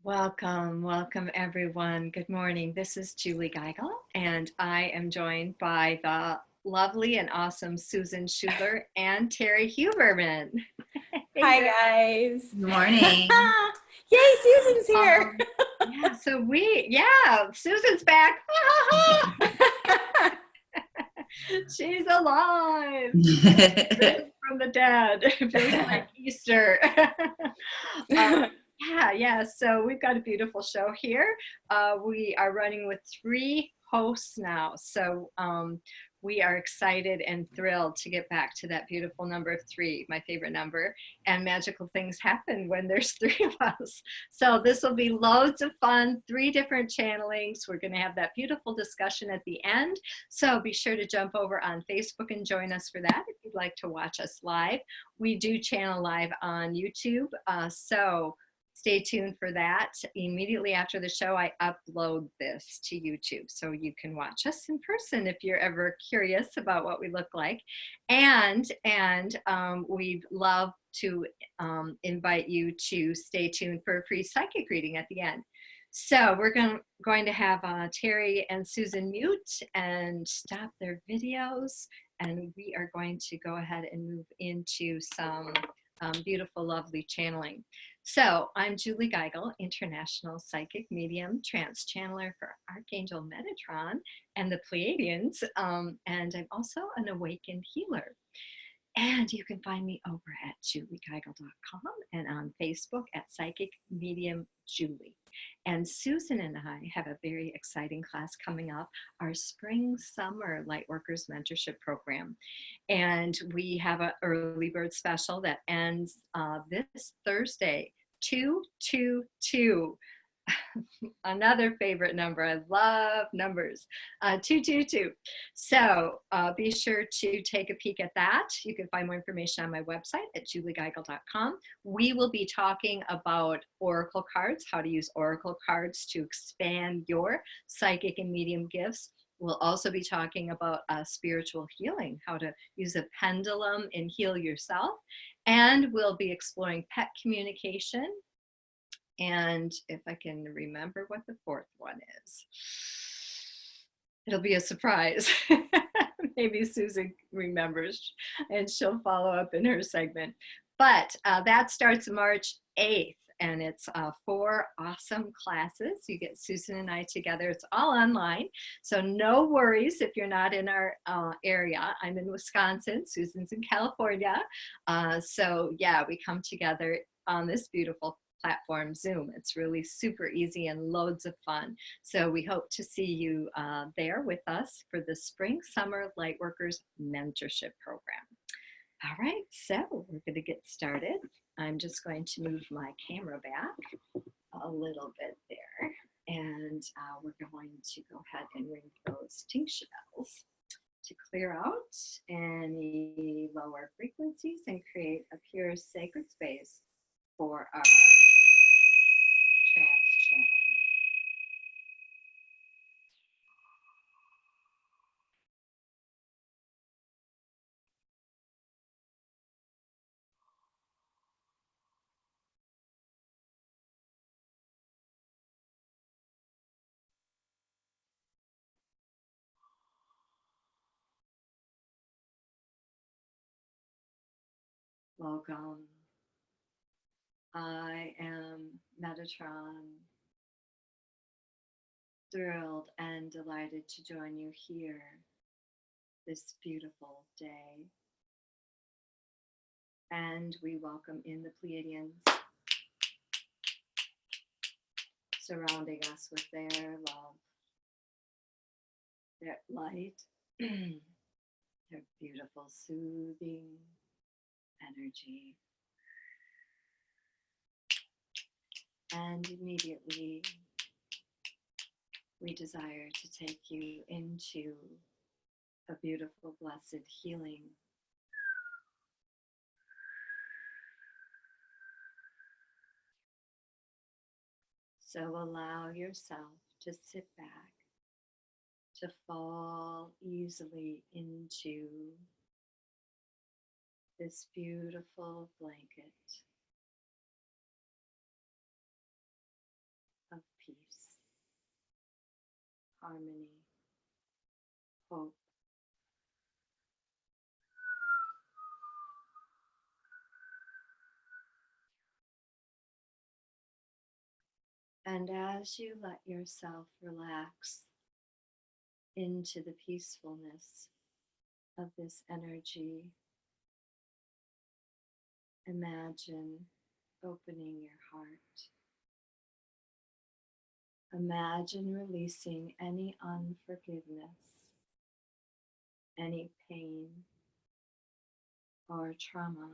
Welcome, welcome everyone. Good morning. This is Julie Geigle, and I am joined by the lovely and awesome Susan Schueler and Terrie Huberman. Hey Hi there. guys. Good morning. Yay, Susan's here. Yeah, Susan's back. She's alive. Risen from the dead. It feels like Easter. Yeah. So we've got a beautiful show here. We are running with 3 hosts now. So we are excited and thrilled to get back to that beautiful number of 3, my favorite number. And magical things happen when there's 3 of us. So this will be loads of fun, 3 different channelings. We're going to have that beautiful discussion at the end. So be sure to jump over on Facebook and join us for that if you'd like to watch us live. We do channel live on YouTube. So stay tuned for that. Immediately after the show, I upload this to YouTube so you can watch us in person if you're ever curious about what we look like. And we'd love to invite you to stay tuned for a free psychic reading at the end. So we're going to have Terrie and Susan mute and stop their videos, and we are going to go ahead and move into some beautiful, lovely channeling. So I'm Julie Geigle, International Psychic Medium, Trance Channeler for Archangel Metatron and the Pleiadians, and I'm also an awakened healer. And you can find me over at juliegeigle.com and on Facebook at Psychic Medium Julie. And Susan and I have a very exciting class coming up, our Spring Summer Lightworkers Mentorship Program. And we have an early bird special that ends this Thursday, 222. Another favorite number. I love numbers. 222. So be sure to take a peek at that. You can find more information on my website at juliegeigle.com. We will be talking about oracle cards, how to use oracle cards to expand your psychic and medium gifts. We'll also be talking about spiritual healing, how to use a pendulum and heal yourself. And we'll be exploring pet communication. And if I can remember what the 4th one is, it'll be a surprise. Maybe Susan remembers and she'll follow up in her segment. But that starts March 8th. And it's 4 awesome classes. You get Susan and I together. It's all online. So no worries if you're not in our area. I'm in Wisconsin. Susan's in California. So yeah, we come together on this beautiful platform, Zoom. It's really super easy and loads of fun. So we hope to see you there with us for the Spring Summer Lightworkers Mentorship Program. All right, so we're going to get started. I'm just going to move my camera back a little bit there, and we're going to go ahead and ring those tincture bells to clear out any lower frequencies and create a pure sacred space for our trance channeling. Welcome. I am Metatron, thrilled and delighted to join you here this beautiful day. And we welcome in the Pleiadians, surrounding us with their love, their light, their beautiful, soothing energy. And immediately, we desire to take you into a beautiful, blessed healing. So allow yourself to sit back, to fall easily into this beautiful blanket. harmony, hope. And as you let yourself relax into the peacefulness of this energy, imagine opening your heart. Imagine releasing any unforgiveness, any pain or trauma.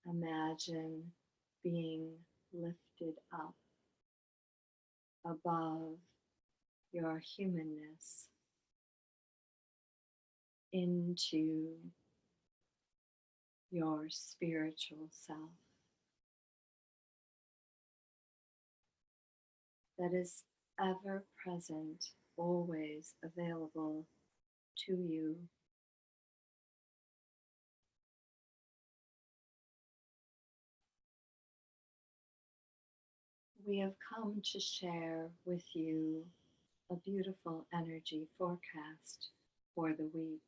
Imagine being lifted up above your humanness into your spiritual self that is ever present, always available to you. We have come to share with you a beautiful energy forecast for the week.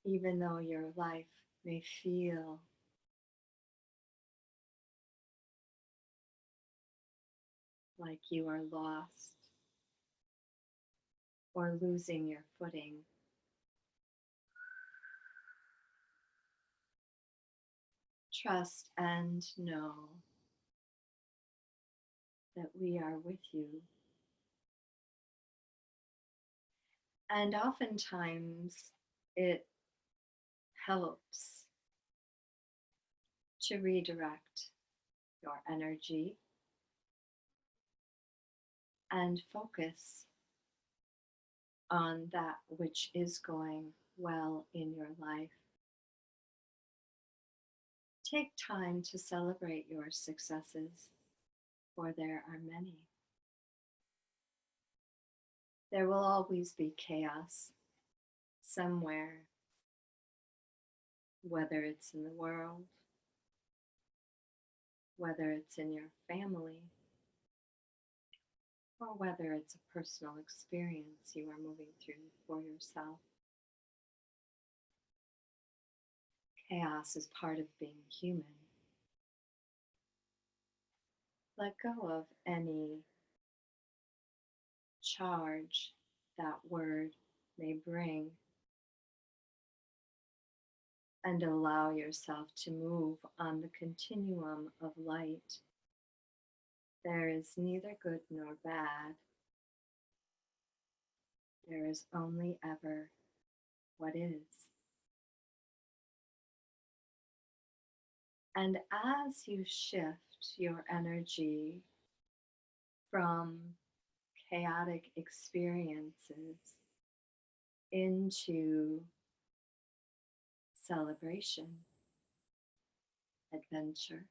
Even though your life may feel like you are lost or losing your footing, trust and know that we are with you. And oftentimes it helps to redirect your energy and focus on that which is going well in your life. Take time to celebrate your successes, for there are many. There will always be chaos somewhere, whether it's in the world, whether it's in your family, or whether it's a personal experience you are moving through for yourself. Chaos is part of being human. Let go of any charge that word may bring and allow yourself to move on the continuum of light. There is neither good nor bad. There is only ever what is. And as you shift your energy from chaotic experiences into celebration, adventure,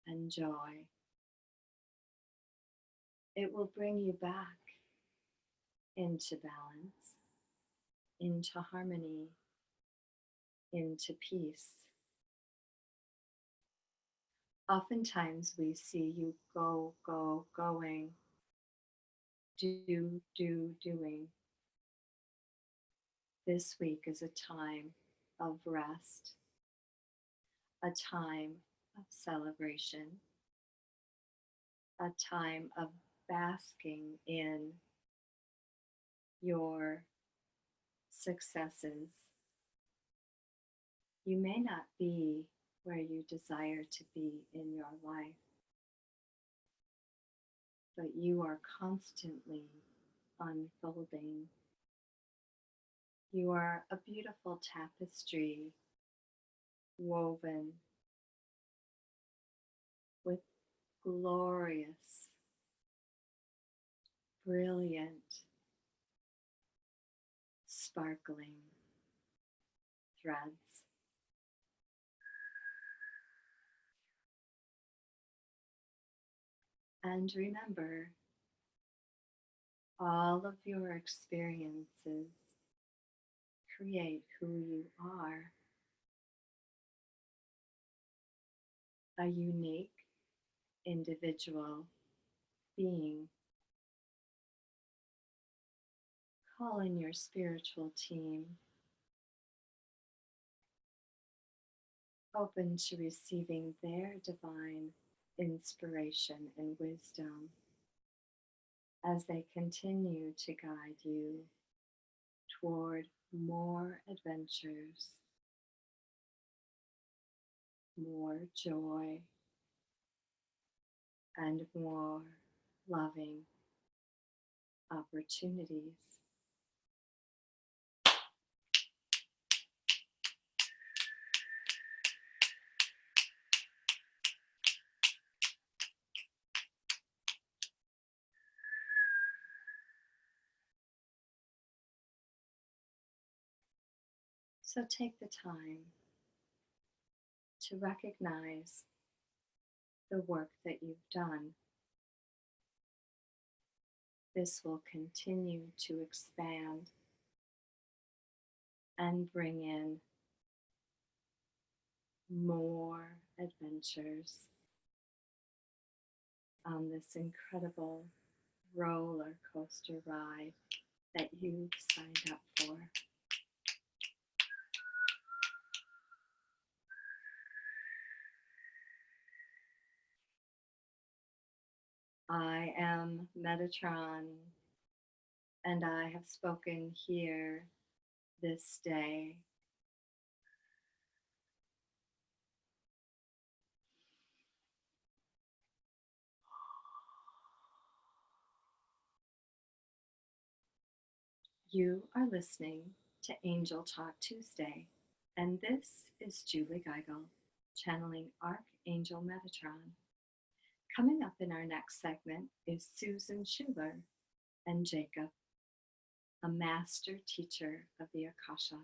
and joy, it will bring you back into balance, into harmony, into peace. Oftentimes we see you going, doing. This week is a time of rest, a time of celebration, a time of basking in your successes. You may not be where you desire to be in your life, but you are constantly unfolding. You are a beautiful tapestry woven with glorious, brilliant, sparkling threads. And remember, all of your experiences create who you are, a unique individual being. Call in your spiritual team, open to receiving their divine inspiration and wisdom as they continue to guide you toward more adventures, more joy, and more loving opportunities. So take the time to recognize the work that you've done. This will continue to expand and bring in more adventures on this incredible roller coaster ride that you've signed up for. I am Metatron, and I have spoken here this day. You are listening to Angel Talk Tuesday, and this is Julie Geigle, channeling Archangel Metatron. Coming up in our next segment is Susan Schueler and Jacob, a master teacher of the Akasha.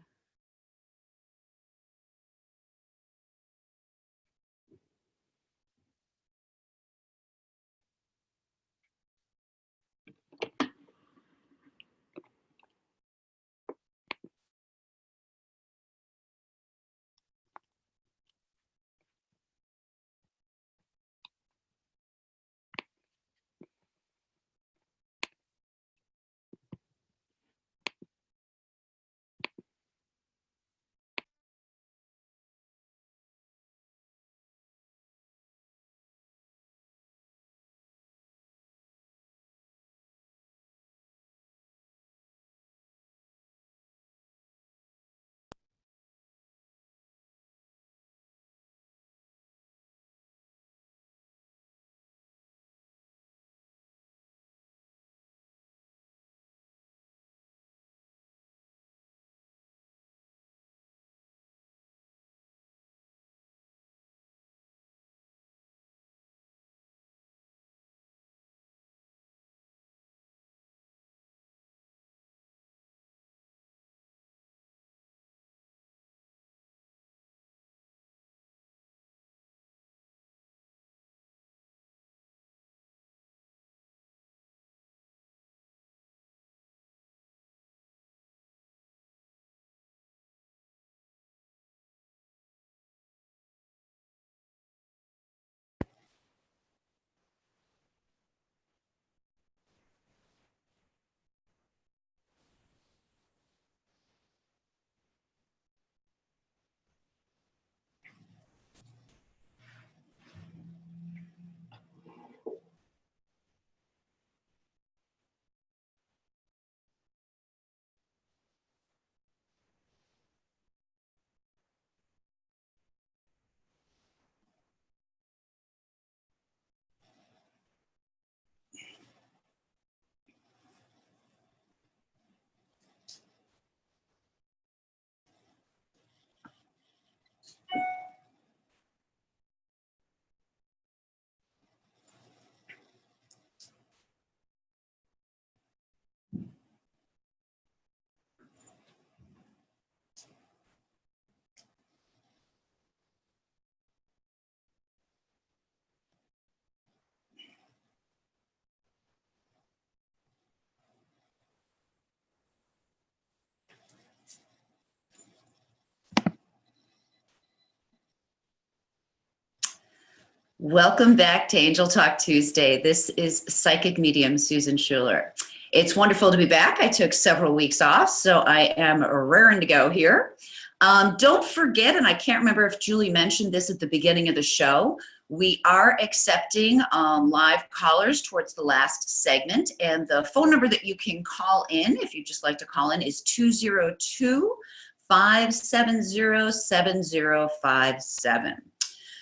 Welcome back to Angel Talk Tuesday. This is Psychic Medium Susan Schueler. It's wonderful to be back. I took several weeks off, so I am raring to go here. Don't forget, and I can't remember if Julie mentioned this at the beginning of the show, we are accepting live callers towards the last segment, and the phone number that you can call in, if you'd just like to call in, is 202-570-7057.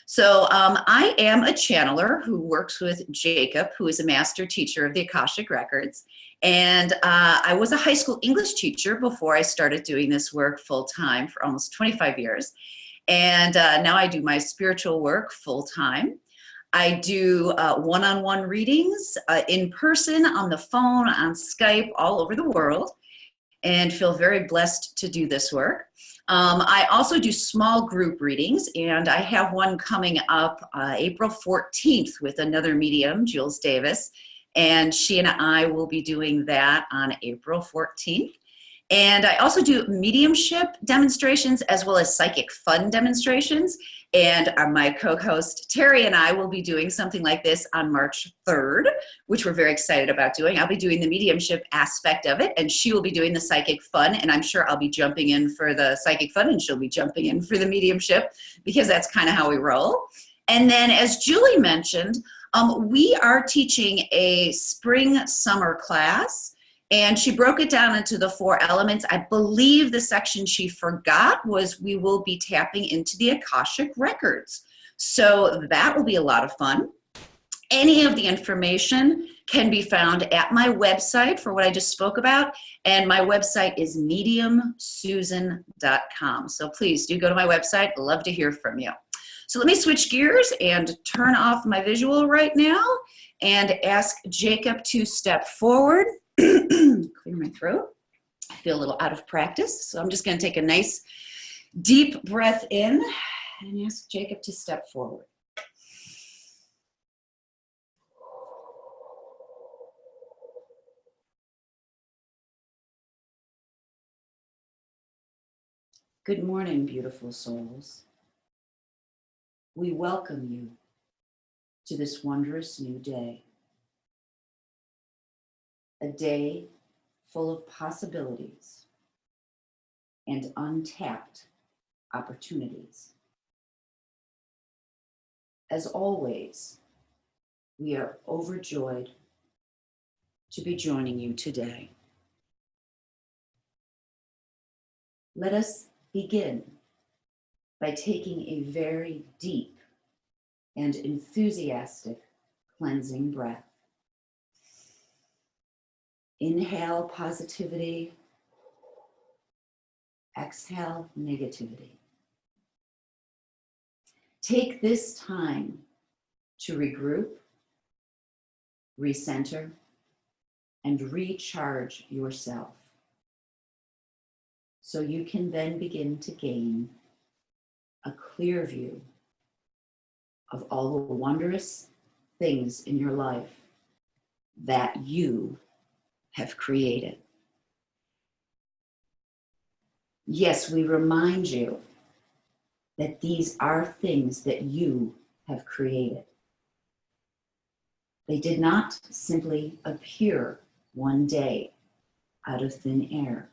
So I am a channeler who works with Jacob, who is a master teacher of the Akashic Records. And I was a high school English teacher before I started doing this work full time for almost 25 years. And now I do my spiritual work full time. I do one-on-one readings in person, on the phone, on Skype, all over the world, and feel very blessed to do this work. I also do small group readings, and I have one coming up April 14th with another medium, Jules Davis, and she and I will be doing that on April 14th. And I also do mediumship demonstrations as well as psychic fun demonstrations. And my co-host Terry and I will be doing something like this on March 3rd, which we're very excited about doing. I'll be doing the mediumship aspect of it, and she will be doing the psychic fun. And I'm sure I'll be jumping in for the psychic fun, and she'll be jumping in for the mediumship, because that's kind of how we roll. And then, as Julie mentioned, we are teaching a spring-summer class. And she broke it down into the 4 elements. I believe the section she forgot was we will be tapping into the Akashic Records. So that will be a lot of fun. Any of the information can be found at my website for what I just spoke about. And my website is mediumsusan.com. So please do go to my website. I'd love to hear from you. So let me switch gears and turn off my visual right now and ask Jacob to step forward. Clear my throat. I feel a little out of practice, so I'm just going to take a nice deep breath in and ask Jacob to step forward. Good morning, beautiful souls. We welcome you to this wondrous new day. A day full of possibilities and untapped opportunities. As always, we are overjoyed to be joining you today. Let us begin by taking a very deep and enthusiastic cleansing breath. Inhale positivity, exhale negativity. Take this time to regroup, recenter, and recharge yourself, so you can then begin to gain a clear view of all the wondrous things in your life that you have created. Yes, we remind you that these are things that you have created. They did not simply appear one day out of thin air.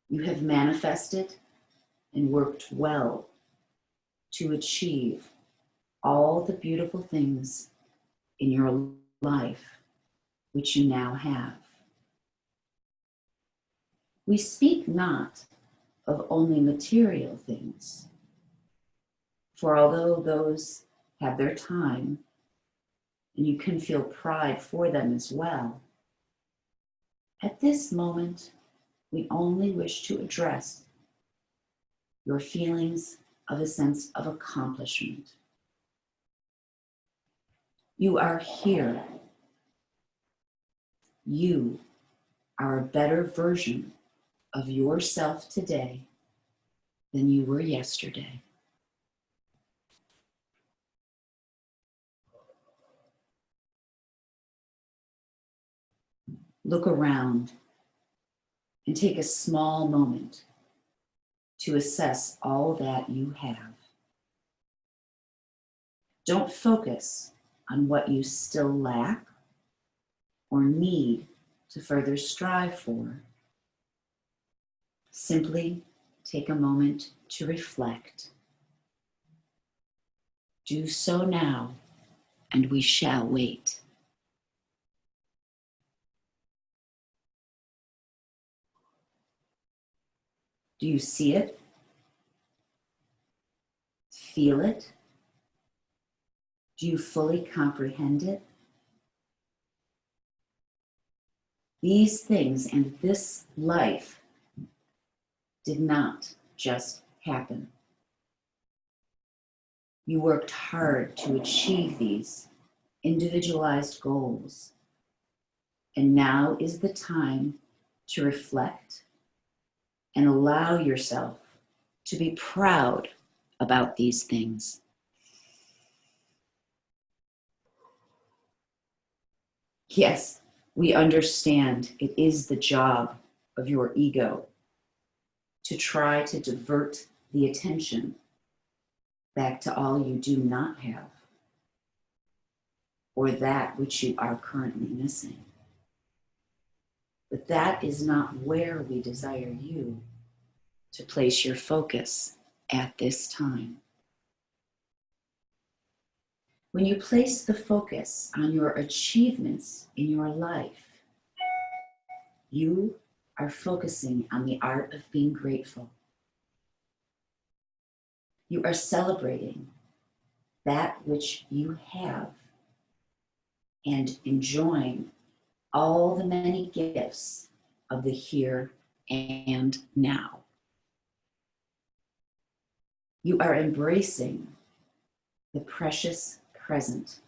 You have manifested and worked well to achieve all the beautiful things in your life which you now have. We speak not of only material things, for although those have their time, and you can feel pride for them as well, at this moment, we only wish to address your feelings of a sense of accomplishment. You are here. You are a better version of yourself today than you were yesterday. Look around and take a small moment to assess all that you have. Don't focus on what you still lack or need to further strive for. Simply take a moment to reflect. Do so now, and we shall wait. Do you see it? Feel it? Do you fully comprehend it? These things and this life did not just happen. You worked hard to achieve these individualized goals, and now is the time to reflect and allow yourself to be proud about these things. Yes, we understand it is the job of your ego to try to divert the attention back to all you do not have, or that which you are currently missing. But that is not where we desire you to place your focus at this time. When you place the focus on your achievements in your life, you are focusing on the art of being grateful. You are celebrating that which you have and enjoying all the many gifts of the here and now. You are embracing the precious present.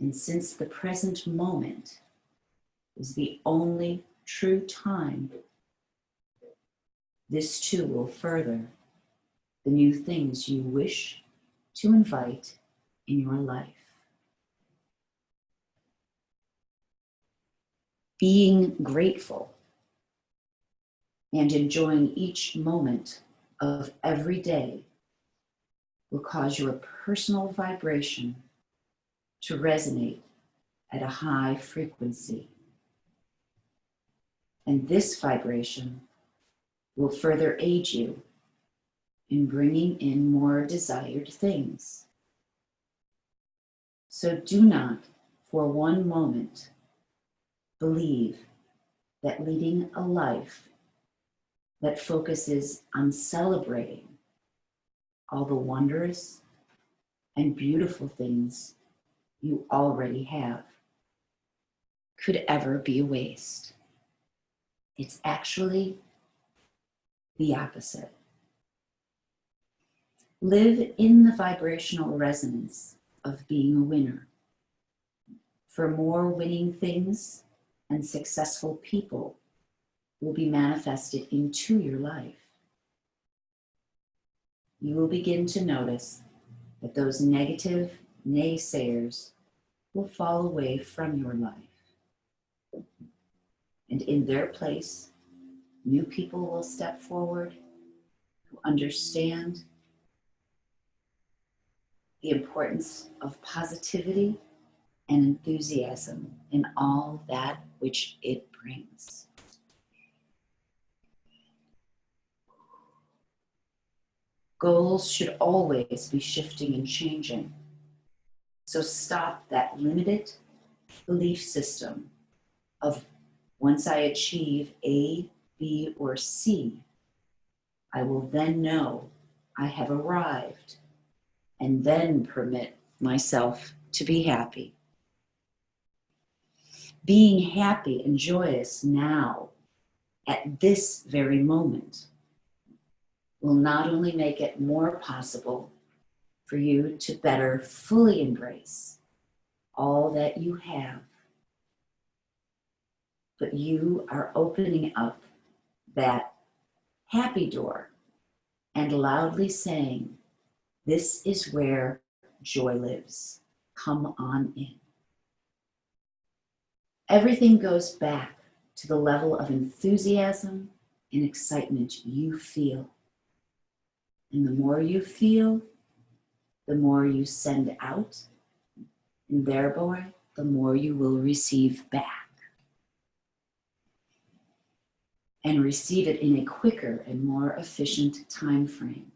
And since the present moment is the only true time, this too will further the new things you wish to invite in your life. Being grateful and enjoying each moment of every day will cause your personal vibration to resonate at a high frequency. And this vibration will further aid you in bringing in more desired things. So do not, for one moment, believe that leading a life that focuses on celebrating all the wondrous and beautiful things you already have could ever be a waste. It's actually the opposite. Live in the vibrational resonance of being a winner. For more winning things and successful people will be manifested into your life. You will begin to notice that those negative naysayers will fall away from your life. And in their place, new people will step forward who understand the importance of positivity and enthusiasm in all that which it brings. Goals should always be shifting and changing. So stop that limited belief system of once I achieve A, B, or C, I will then know I have arrived and then permit myself to be happy. Being happy and joyous now, at this very moment, will not only make it more possible for you to better fully embrace all that you have, but you are opening up that happy door and loudly saying, this is where joy lives. Come on in. Everything goes back to the level of enthusiasm and excitement you feel. And the more you feel, the more you send out, and thereby the more you will receive back. And receive it in a quicker and more efficient time frame.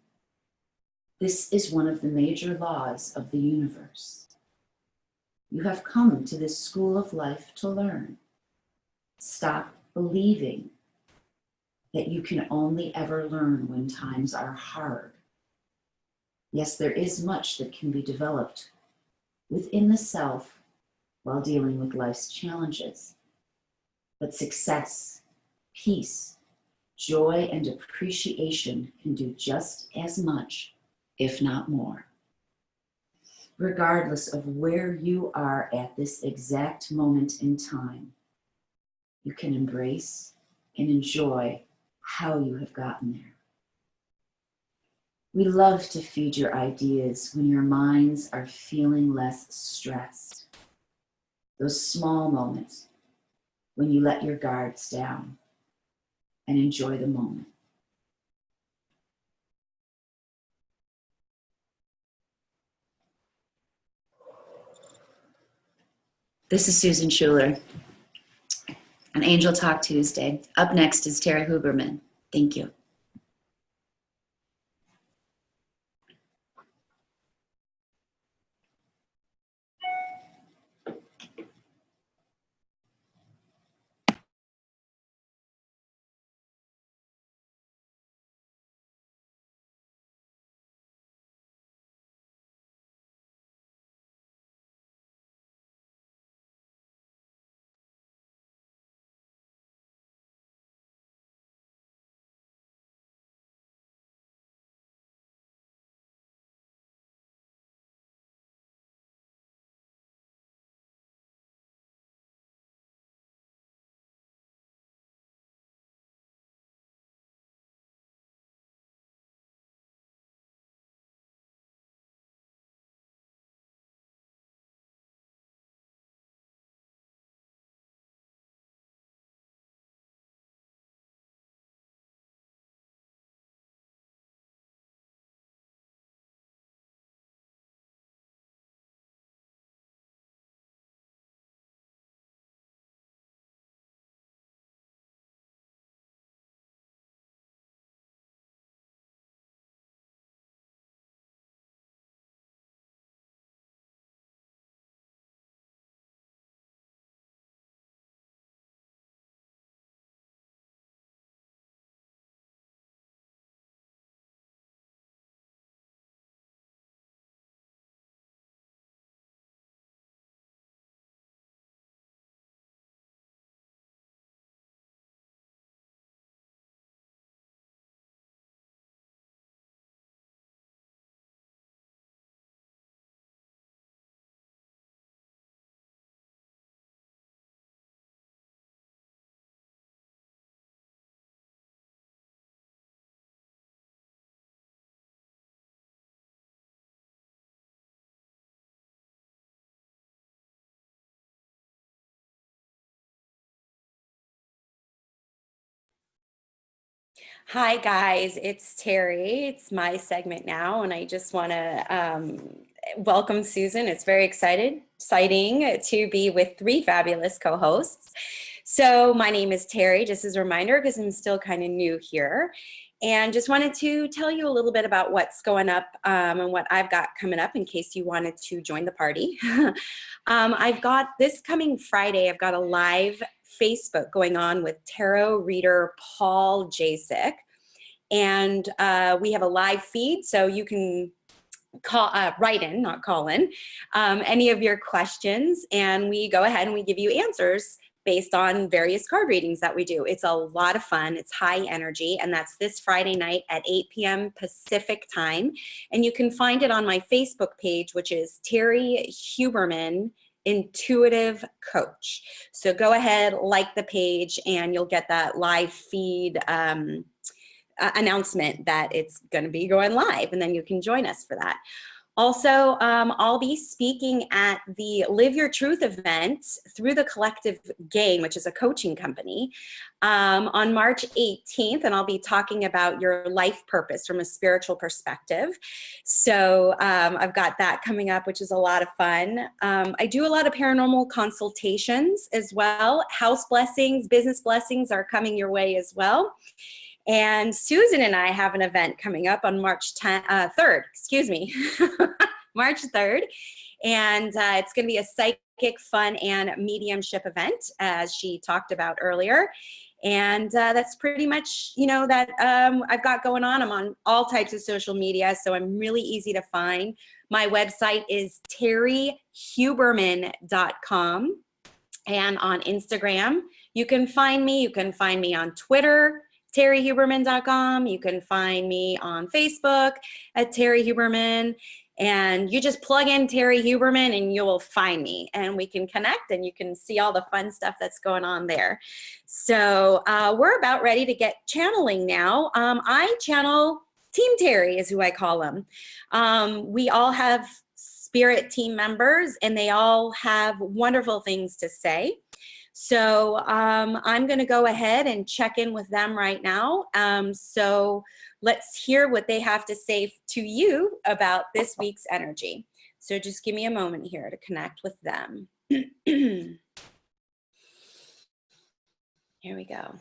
This is one of the major laws of the universe. You have come to this school of life to learn. Stop believing that you can only ever learn when times are hard. Yes, there is much that can be developed within the self while dealing with life's challenges. But success, peace, joy, and appreciation can do just as much, if not more. Regardless of where you are at this exact moment in time, you can embrace and enjoy how you have gotten there. We love to feed your ideas when your minds are feeling less stressed. Those small moments when you let your guards down and enjoy the moment. This is Susan Schueler on Angel Talk Tuesday. Up next is Terrie Huberman. Thank you. Hi guys, it's Terrie. It's my segment now, and I just want to welcome Susan. It's very exciting to be with three fabulous co-hosts. So my name is Terrie, just as a reminder, because I'm still kind of new here. And just wanted to tell you a little bit about what's going up and what I've got coming up in case you wanted to join the party. I've got this coming Friday, I've got a live Facebook going on with tarot reader Paul Jasek. And we have a live feed, so you can write in, not call in, any of your questions, and we go ahead and we give you answers based on various card readings that we do. It's a lot of fun. It's high energy, and that's this Friday night at 8 p.m. Pacific time. And you can find it on my Facebook page, which is Terrie Huberman Intuitive Coach. So go ahead, like the page, and you'll get that live feed announcement that it's going to be going live, and then you can join us for that. Also, I'll be speaking at the Live Your Truth event through the Collective Gain, which is a coaching company, on March 18th, and I'll be talking about your life purpose from a spiritual perspective. So I've got that coming up, which is a lot of fun. I do a lot of paranormal consultations as well. House blessings, business blessings are coming your way as well. And Susan and I have an event coming up on March 3rd, excuse me, March 3rd. And it's going to be a psychic, fun, and mediumship event, as she talked about earlier. And that's pretty much, you know, that I've got going on. I'm on all types of social media, so I'm really easy to find. My website is terriehuberman.com. And on Instagram, you can find me. You can find me on Twitter, terriehuberman.com. You can find me on Facebook at Terrie Huberman. And you just plug in Terrie Huberman and you will find me. And we can connect and you can see all the fun stuff that's going on there. So we're about ready to get channeling now. I channel Team Terrie is who I call them. We all have spirit team members and they all have wonderful things to say. So I'm going to go ahead and check in with them right now. So let's hear what they have to say to you about this week's energy. So just give me a moment here to connect with them. Here we go.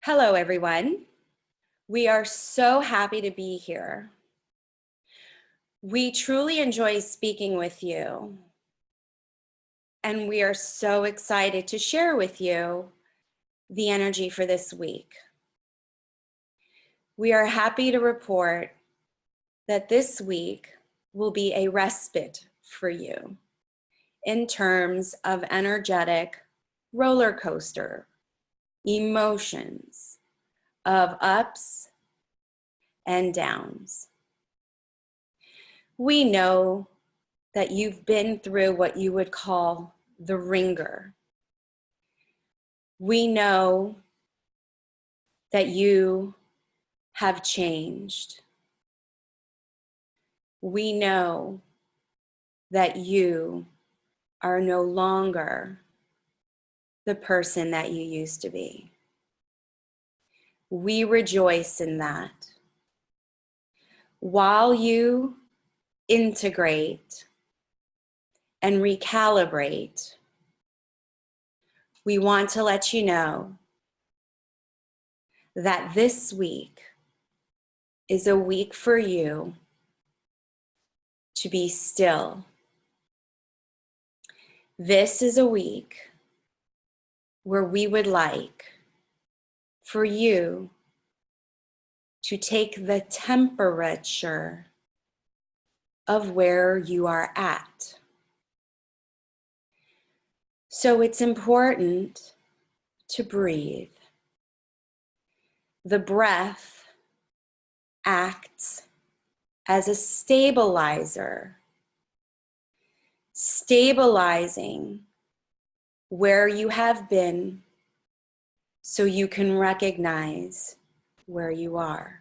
Hello, everyone. We are so happy to be here. We truly enjoy speaking with you. And we are so excited to share with you the energy for this week. We are happy to report that this week will be a respite for you in terms of energetic roller coaster emotions of ups and downs. We know that you've been through what you would call the ringer. We know that you have changed. We know that you are no longer the person that you used to be. We rejoice in that. While you integrate and recalibrate, we want to let you know that this week is a week for you to be still. This is a week where we would like for you to take the temperature of where you are at. So it's important to breathe. The breath acts as a stabilizer, stabilizing where you have been so you can recognize where you are.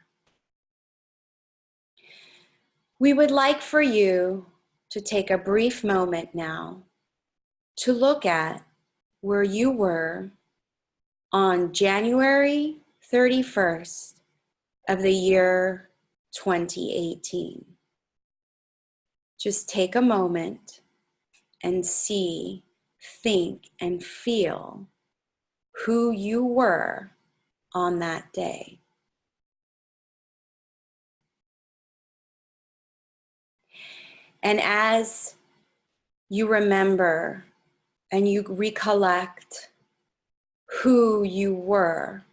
We would like for you to take a brief moment now to look at where you were on January 31st of the year 2018. Just take a moment and see, think, and feel who you were on that day. And as you remember and you recollect who you were,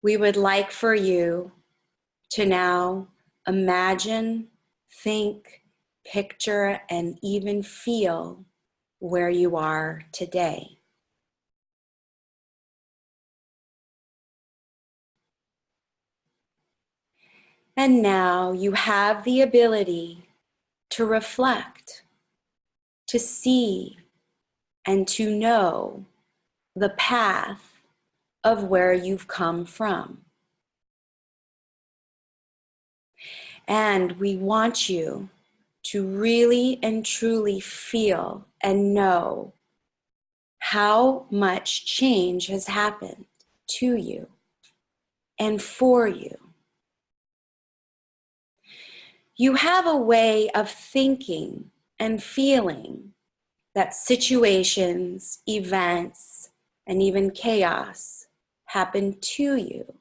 we would like for you to now imagine, think, picture, and even feel where you are today. And now you have the ability to reflect, to see, and to know the path of where you've come from. And we want you to really and truly feel and know how much change has happened to you and for you. You have a way of thinking and feeling that situations, events, and even chaos happen to you.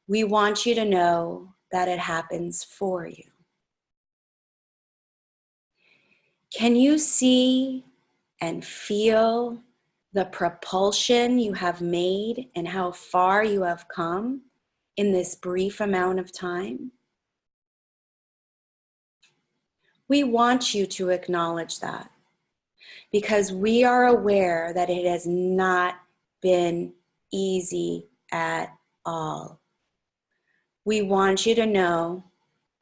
We want you to know that it happens for you. Can you see and feel the propulsion you have made and how far you have come in this brief amount of time? We want you to acknowledge that because we are aware that it has not been easy at all. We want you to know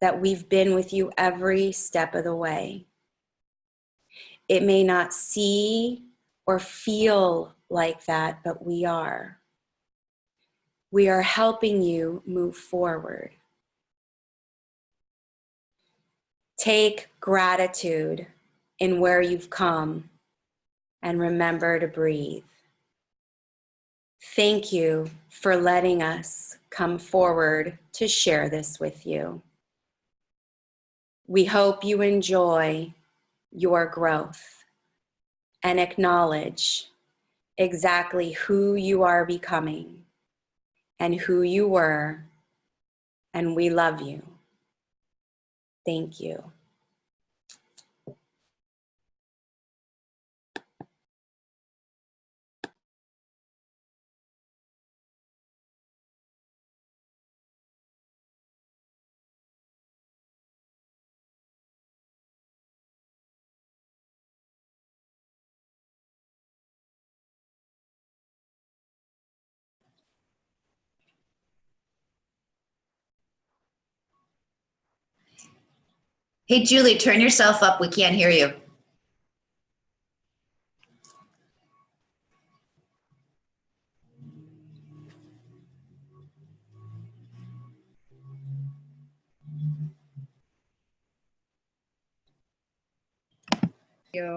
that we've been with you every step of the way. It may not see or feel like that, but we are. We are helping you move forward. Take gratitude in where you've come and remember to breathe. Thank you for letting us come forward to share this with you. We hope you enjoy your growth and acknowledge exactly who you are becoming and who you were, and we love you. Thank you. Hey, Julie, turn yourself up. We can't hear you.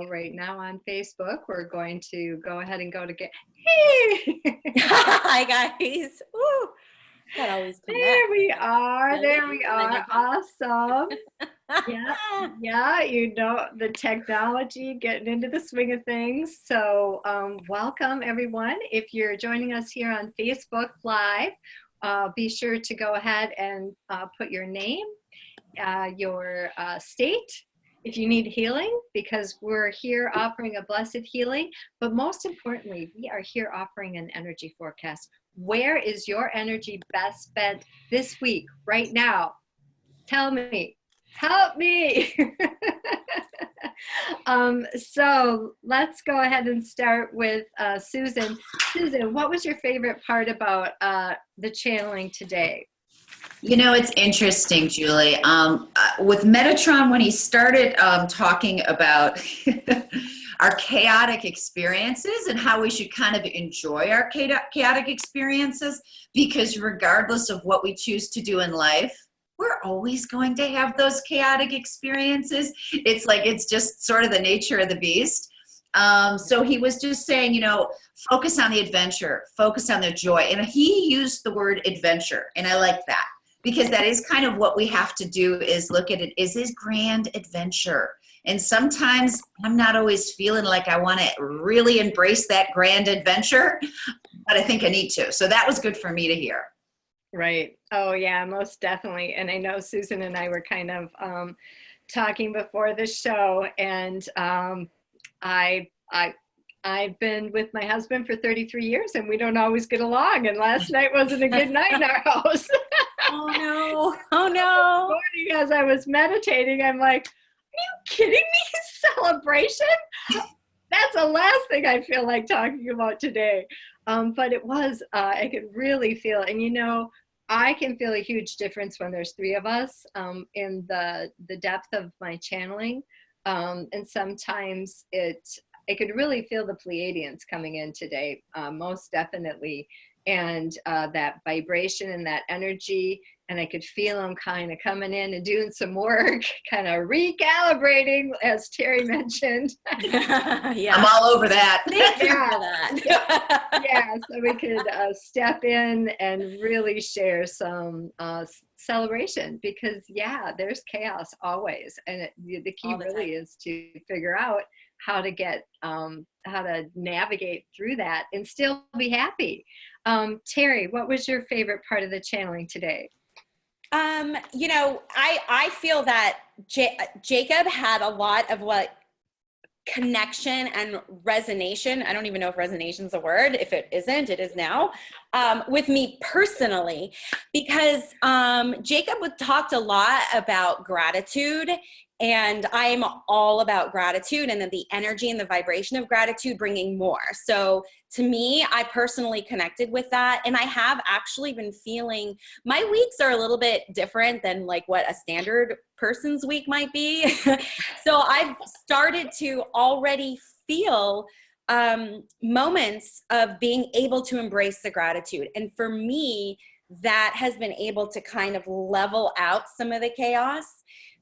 Right now on Facebook, we're going to go ahead and go to get, hey! Hi guys. Woo. That always comes There we are. Yeah, There we and then are. you come- Awesome. Yeah, yeah, you know, the technology, getting into the swing of things. So welcome everyone. If you're joining us here on Facebook Live, be sure to go ahead and put your name, your state, if you need healing, because we're here offering a blessed healing. But most importantly, we are here offering an energy forecast. Where is your energy best spent this week, right now? Tell me. Help me. So let's go ahead and start with Susan. Susan, what was your favorite part about the channeling today? You know, it's interesting, Julie. With Metatron, when he started talking about our chaotic experiences and how we should kind of enjoy our chaotic experiences, because regardless of what we choose to do in life, we're always going to have those chaotic experiences. It's like, it's just sort of the nature of the beast. So he was just saying, you know, focus on the adventure, focus on the joy. And he used the word adventure, and I like that. Because that is kind of what we have to do, is look at it as this grand adventure. And sometimes I'm not always feeling like I want to really embrace that grand adventure, but I think I need to. So that was good for me to hear. Right. Oh yeah, most definitely. And I know Susan and I were kind of talking before the show, and I've been with my husband for 33 years and we don't always get along. And last night wasn't a good night in our house. Oh no. Oh no. Morning, as I was meditating, I'm like, are you kidding me? Celebration? That's the last thing I feel like talking about today. But it was, I could really feel, and you know, I can feel a huge difference when there's three of us in the depth of my channeling. And sometimes I could really feel the Pleiadians coming in today, most definitely. And that vibration and that energy and I could feel them kind of coming in and doing some work, kind of recalibrating, as Terrie mentioned. Yeah. I'm all over that. Thank you Yeah. for that. Yeah, so we could step in and really share some celebration, because yeah, there's chaos always, and the key All the really is to figure out how to get how to navigate through that and still be happy. Terrie, what was your favorite part of the channeling today? You know, I feel that Jacob had a lot of what connection and resonation. I don't even know if resonation is a word. If it isn't, it is now, with me personally, because Jacob talked a lot about gratitude, and I'm all about gratitude, and then the energy and the vibration of gratitude bringing more. So to me, I personally connected with that, and I have actually been feeling, my weeks are a little bit different than like what a standard person's week might be. So I've started to already feel moments of being able to embrace the gratitude. And for me, that has been able to kind of level out some of the chaos.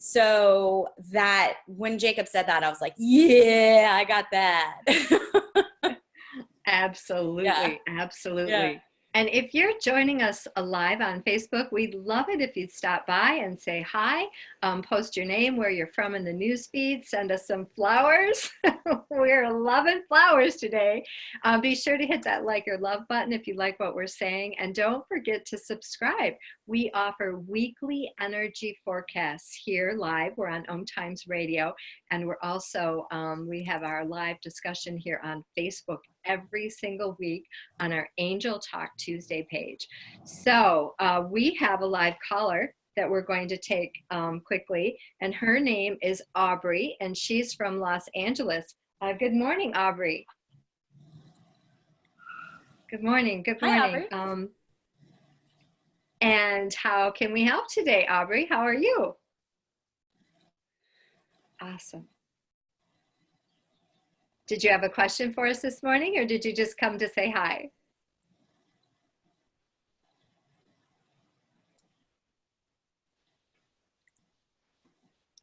So that when Jacob said that, I was like, yeah, I got that. Absolutely. Yeah. Absolutely. Yeah. And if you're joining us live on Facebook, we'd love it if you'd stop by and say hi, post your name, where you're from in the news feed, send us some flowers. We're loving flowers today. Be sure to hit that like or love button if you like what we're saying. And don't forget to subscribe. We offer weekly energy forecasts here live. We're on Om Times Radio. And we're also, we have our live discussion here on Facebook every single week on our Angel Talk Tuesday page. So we have a live caller that we're going to take quickly, and her name is Aubrey, and she's from Los Angeles. Good morning, Aubrey. Good morning. Good morning. Hi, Aubrey. And how can we help today, Aubrey? How are you? Awesome. Did you have a question for us this morning, or did you just come to say hi?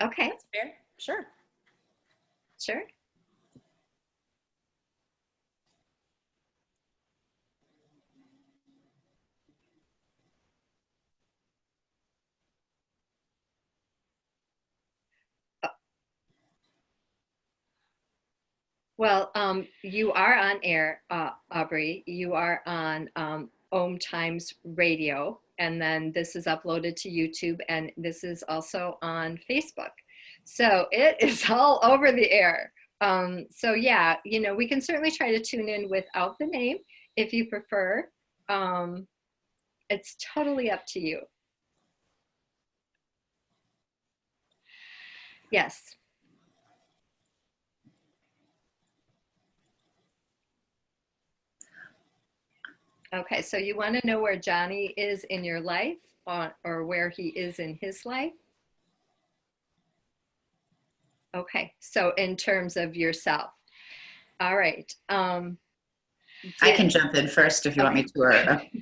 Okay. That's fair. Sure. Sure. Well, you are on air, Aubrey. You are on Om Times Radio, and then this is uploaded to YouTube, and this is also on Facebook. So it is all over the air. So yeah, you know, we can certainly try to tune in without the name if you prefer. It's totally up to you. Yes. Okay, so you want to know where Johnny is in your life, or where he is in his life? Okay, so in terms of yourself. All right. I can jump in first if you want me to, or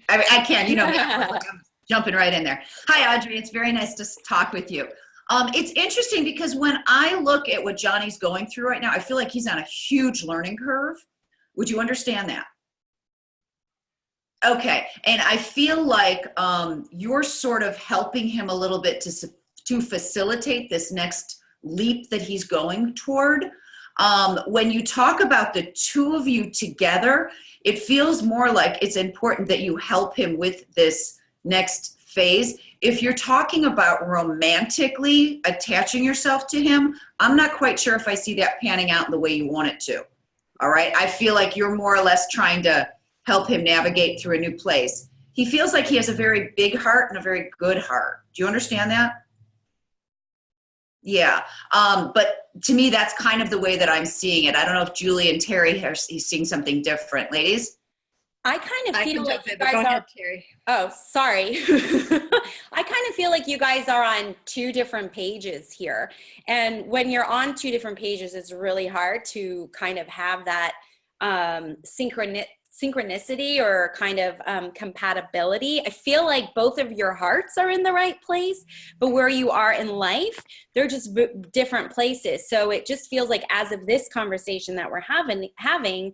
I can, you know me, I'm jumping right in there. Hi, Audrey, it's very nice to talk with you. It's interesting because when I look at what Johnny's going through right now, I feel like he's on a huge learning curve. Would you understand that? Okay, and I feel like you're sort of helping him a little bit to facilitate this next leap that he's going toward. When you talk about the two of you together, it feels more like it's important that you help him with this next phase. If you're talking about romantically attaching yourself to him, I'm not quite sure if I see that panning out in the way you want it to. All right, I feel like you're more or less trying to help him navigate through a new place. He feels like he has a very big heart and a very good heart. Do you understand that? Yeah, but to me, that's kind of the way that I'm seeing it. I don't know if Julie and Terrie are seeing something different. Ladies? I kind of feel like you go guys ahead, are, Terrie. oh, sorry. I kind of feel like you guys are on two different pages here. And when you're on two different pages, it's really hard to kind of have that synchronicity or kind of compatibility. I feel like both of your hearts are in the right place, but where you are in life, they're just different places. So it just feels like, as of this conversation that we're having,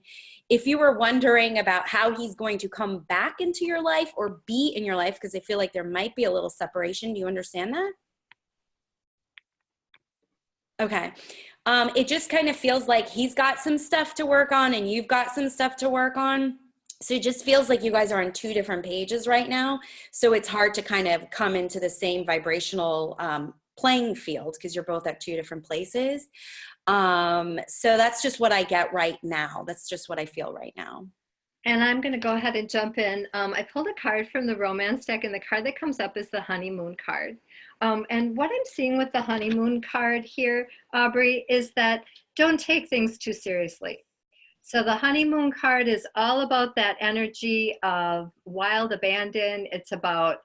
if you were wondering about how he's going to come back into your life or be in your life, because I feel like there might be a little separation. Do you understand that? Okay. It just kind of feels like he's got some stuff to work on and you've got some stuff to work on. So it just feels like you guys are on two different pages right now. So it's hard to kind of come into the same vibrational playing field because you're both at two different places. So that's just what I get right now. That's just what I feel right now. And I'm going to go ahead and jump in. I pulled a card from the romance deck, and the card that comes up is the honeymoon card. And what I'm seeing with the honeymoon card here, Aubrey, is that don't take things too seriously. So the honeymoon card is all about that energy of wild abandon. It's about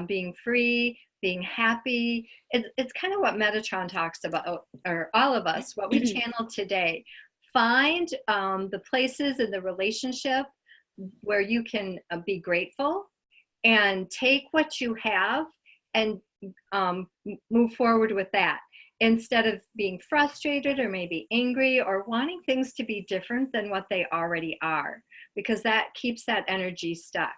being free, being happy. It's kind of what Metatron talks about, or all of us, what we channel today. Find the places in the relationship where you can be grateful and take what you have and move forward with that, instead of being frustrated or maybe angry or wanting things to be different than what they already are, because that keeps that energy stuck.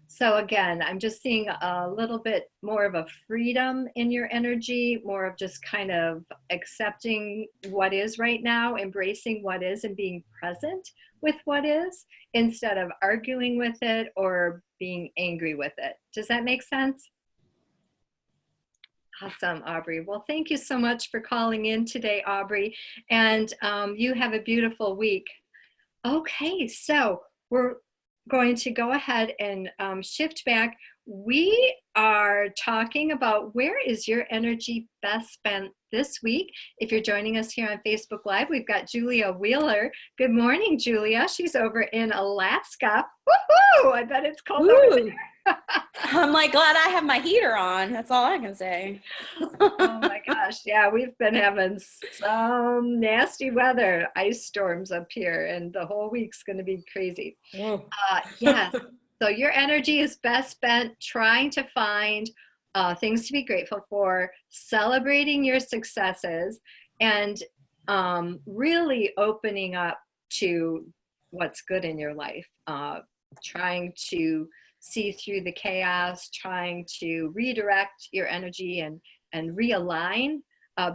So again, I'm just seeing a little bit more of a freedom in your energy, more of just kind of accepting what is right now, embracing what is and being present with what is, instead of arguing with it or being angry with it. Does that make sense? Awesome, Aubrey. Well, thank you so much for calling in today, Aubrey. And you have a beautiful week. Okay, so we're going to go ahead and shift back. We are talking about where is your energy best spent this week. If you're joining us here on Facebook Live, we've got Julia Wheeler. Good morning, Julia. She's over in Alaska. Woohoo! I bet it's cold over there. I'm like, glad I have my heater on. That's all I can say. Oh my gosh. Yeah, we've been having some nasty weather, ice storms up here, and the whole week's going to be crazy. Yes. So your energy is best spent trying to find things to be grateful for, celebrating your successes, and really opening up to what's good in your life, trying to see through the chaos, trying to redirect your energy and realign,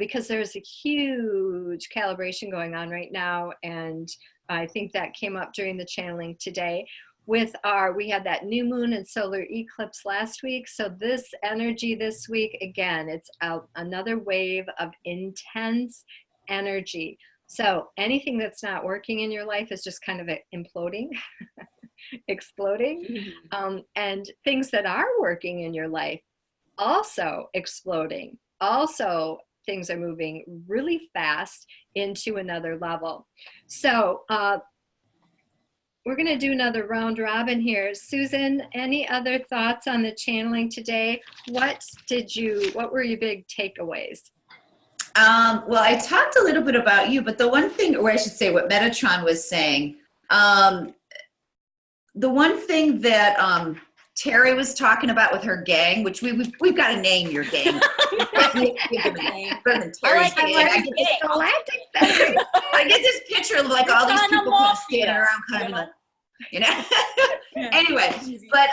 because there's a huge calibration going on right now. And I think that came up during the channeling today. We had that new moon and solar eclipse last week. So this energy this week, again, it's another wave of intense energy. So anything that's not working in your life is just kind of imploding. Exploding, and things that are working in your life also exploding. Also, things are moving really fast into another level. So we're going to do another round robin here. Susan, any other thoughts on the channeling today? What were your big takeaways? Well, I talked a little bit about you, but the one thing, or I should say what Metatron was saying, the one thing that Terrie was talking about with her gang, which we've got to name your gang. I get this picture of like all these people kind of standing around, kind of like, you know. Anyway, but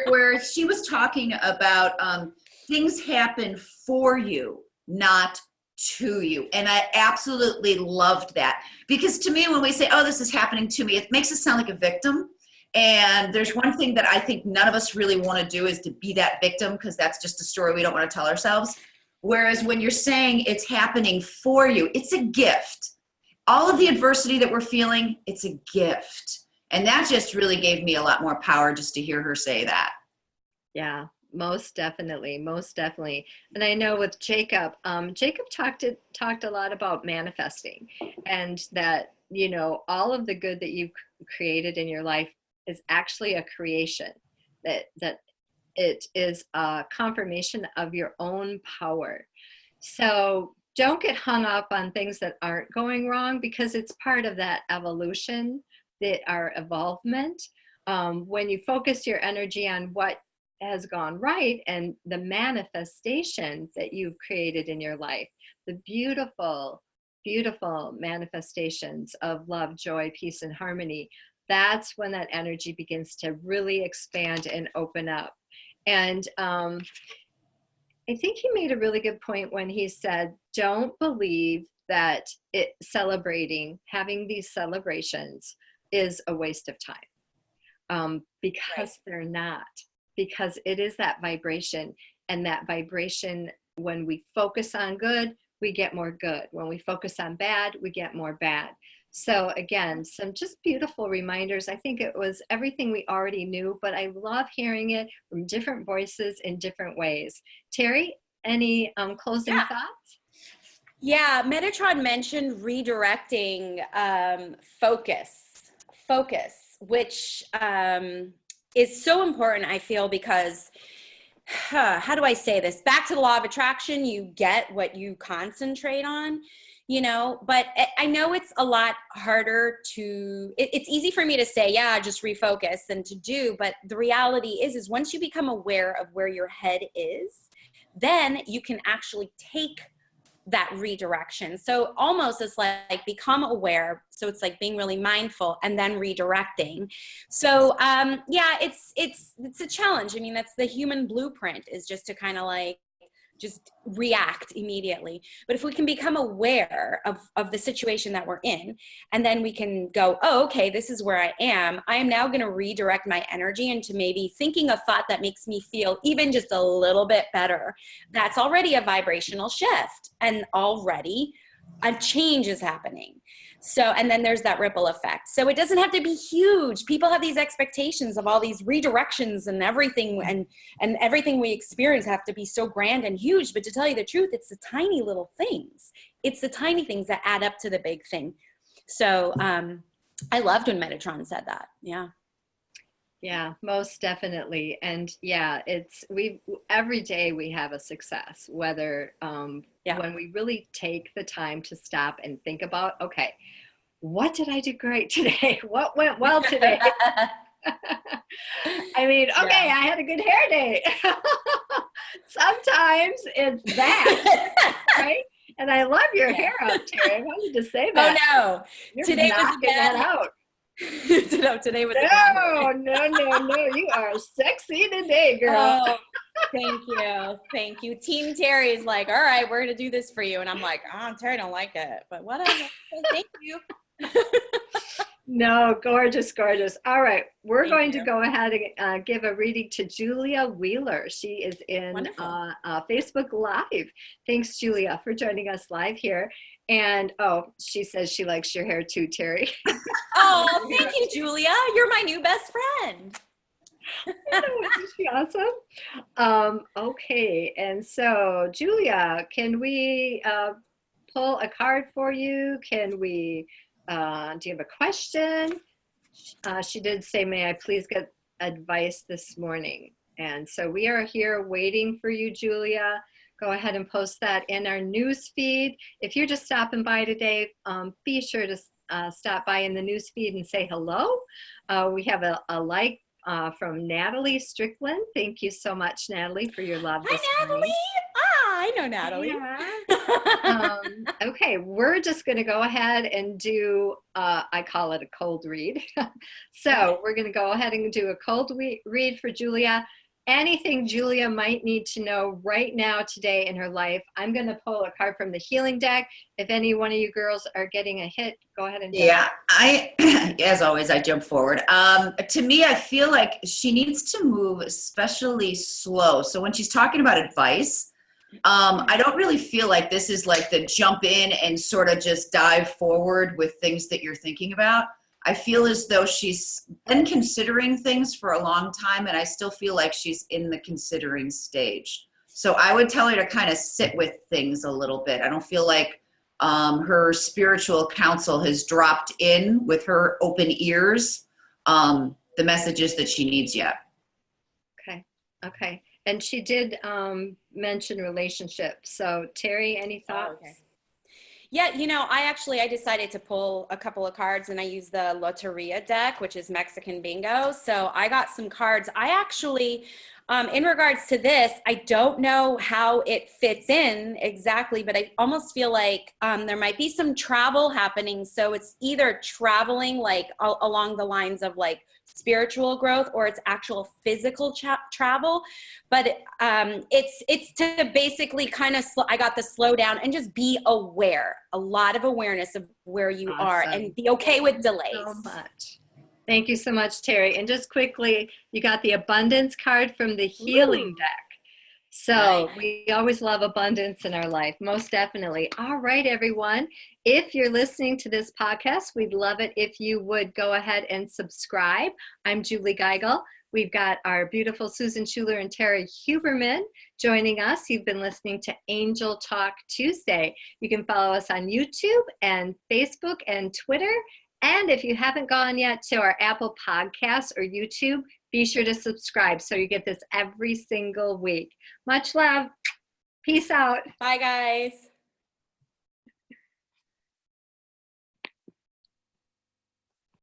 where she was talking about things happen for you, not to you. And I absolutely loved that, because to me, when we say, oh, this is happening to me, it makes us sound like a victim. And there's one thing that I think none of us really want to do is to be that victim, because that's just a story we don't want to tell ourselves. Whereas when you're saying it's happening for you, it's a gift. All of the adversity that we're feeling, it's a gift. And that just really gave me a lot more power just to hear her say that. Yeah. Most definitely, most definitely. And I know with Jacob, Jacob talked a lot about manifesting, and that, you know, all of the good that you've created in your life is actually a creation, that it is a confirmation of your own power. So don't get hung up on things that aren't going wrong, because it's part of that evolution our involvement. When you focus your energy on what has gone right and the manifestations that you've created in your life, the beautiful, beautiful manifestations of love, joy, peace, and harmony, that's when that energy begins to really expand and open up. And I think he made a really good point when he said, don't believe that having these celebrations is a waste of time, because they're not, because it is that vibration, and that vibration, when we focus on good, we get more good. When we focus on bad, we get more bad. So again, some just beautiful reminders. I think it was everything we already knew, but I love hearing it from different voices in different ways. Terrie, any closing thoughts? Yeah, Metatron mentioned redirecting focus, which is so important, I feel, because how do I say this? Back to the law of attraction, you get what you concentrate on, you know, but I know it's a lot harder it's easy for me to say, yeah, just refocus, than to do. But the reality is once you become aware of where your head is, then you can actually take that redirection. So almost it's like become aware. So it's like being really mindful and then redirecting. So yeah, it's a challenge. I mean, that's the human blueprint, is just to kind of like just react immediately. But if we can become aware of the situation that we're in, and then we can go, oh, okay, this is where I am now going to redirect my energy into maybe thinking a thought that makes me feel even just a little bit better. That's already a vibrational shift, and already a change is happening. So, and then there's that ripple effect. So it doesn't have to be huge. People have these expectations of all these redirections and everything, and everything we experience have to be so grand and huge. But to tell you the truth, it's the tiny little things. It's the tiny things that add up to the big thing. So I loved when Metatron said that. Yeah. Yeah, most definitely. And yeah, every day we have a success, whether when we really take the time to stop and think about, okay, what did I do great today? What went well today? I mean, okay, I had a good hair day. Sometimes it's that, right? And I love your hair up, Terrie. I wanted to say that. Oh no, You're today was a bad that out. Today was No, you are sexy today, girl. Oh, thank you. Team Terrie is like, all right, we're gonna do this for you, and I'm like, oh, Terrie don't like it, but whatever. Thank you. No, gorgeous. All right, we're going to go ahead and give a reading to Julia Wheeler. She is in Facebook Live. Thanks, Julia, for joining us live here. And she says she likes your hair too, Terrie. Oh, thank you, Julia. You're my new best friend. Isn't she awesome? Okay, and so Julia, can we pull a card for you? Can we? Do you have a question? She did say, may I please get advice this morning? And so we are here waiting for you, Julia. Go ahead and post that in our news feed. If you're just stopping by today, be sure to stop by in the news feed and say hello. We have a like from Natalie Strickland. Thank you so much, Natalie, for your love this Natalie. morning. I know Natalie. Yeah. Okay, we're just going to go ahead and do, I call it a cold read. So we're going to go ahead and do a cold read for Julia. Anything Julia might need to know right now today in her life, I'm going to pull a card from the healing deck. If any one of you girls are getting a hit, go ahead and do it. As always, I jump forward. To me, I feel like she needs to move especially slow. So when she's talking about advice, I don't really feel like this is like the jump in and sort of just dive forward with things that you're thinking about. I feel as though she's been considering things for a long time, and I still feel like she's in the considering stage. So I would tell her to kind of sit with things a little bit. I don't feel like her spiritual counsel has dropped in with her open ears, the messages that she needs yet. Okay. And she did mention relationships. So Terrie, any thoughts? Okay. Yeah, I decided to pull a couple of cards and I used the Loteria deck, which is Mexican bingo. So I got some cards. I actually, in regards to this, I don't know how it fits in exactly, but I almost feel like there might be some travel happening. So it's either traveling like along the lines of like spiritual growth, or it's actual physical travel. But it's to basically kind of I got the slow down and just be aware, a lot of awareness of where you are, and be okay with delays. So much. Thank you so much, Terry. And just quickly, you got the abundance card from the healing deck. So Nice. we always love abundance in our life, most definitely. All right, everyone. If you're listening to this podcast, we'd love it if you would go ahead and subscribe. I'm Julie Geigle. We've got our beautiful Susan Schueler and Terrie Huberman joining us. You've been listening to Angel Talk Tuesday. You can follow us on YouTube and Facebook and Twitter. And if you haven't gone yet to our Apple Podcasts or YouTube, be sure to subscribe so you get this every single week. Much love. Peace out. Bye, guys.